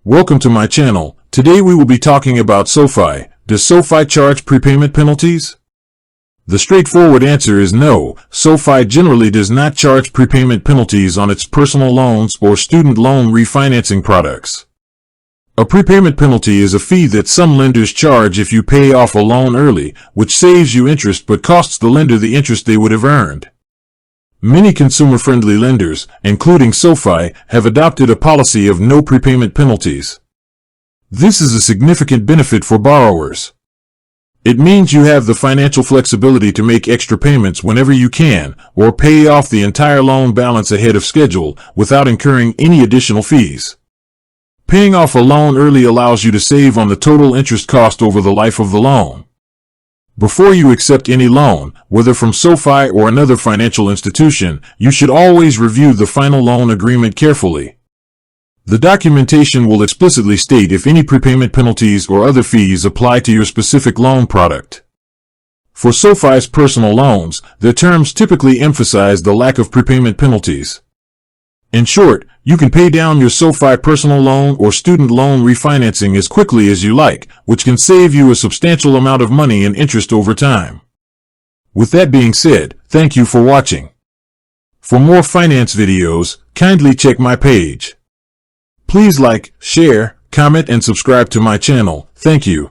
Welcome to my channel. Today we will be talking about SoFi. Does SoFi charge prepayment penalties? The straightforward answer is no. SoFi generally does not charge prepayment penalties on its personal loans or student loan refinancing products. A prepayment penalty is a fee that some lenders charge if you pay off a loan early, which saves you interest but costs the lender the interest they would have earned. Many consumer-friendly lenders, including SoFi, have adopted a policy of no prepayment penalties. This is a significant benefit for borrowers. It means you have the financial flexibility to make extra payments whenever you can, or pay off the entire loan balance ahead of schedule without incurring any additional fees. Paying off a loan early allows you to save on the total interest cost over the life of the loan. Before you accept any loan, whether from SoFi or another financial institution, you should always review the final loan agreement carefully. The documentation will explicitly state if any prepayment penalties or other fees apply to your specific loan product. For SoFi's personal loans, the terms typically emphasize the lack of prepayment penalties. In short, you can pay down your SoFi personal loan or student loan refinancing as quickly as you like, which can save you a substantial amount of money in interest over time. With that being said, thank you for watching. For more finance videos, kindly check my page. Please like, share, comment, and subscribe to my channel. Thank you.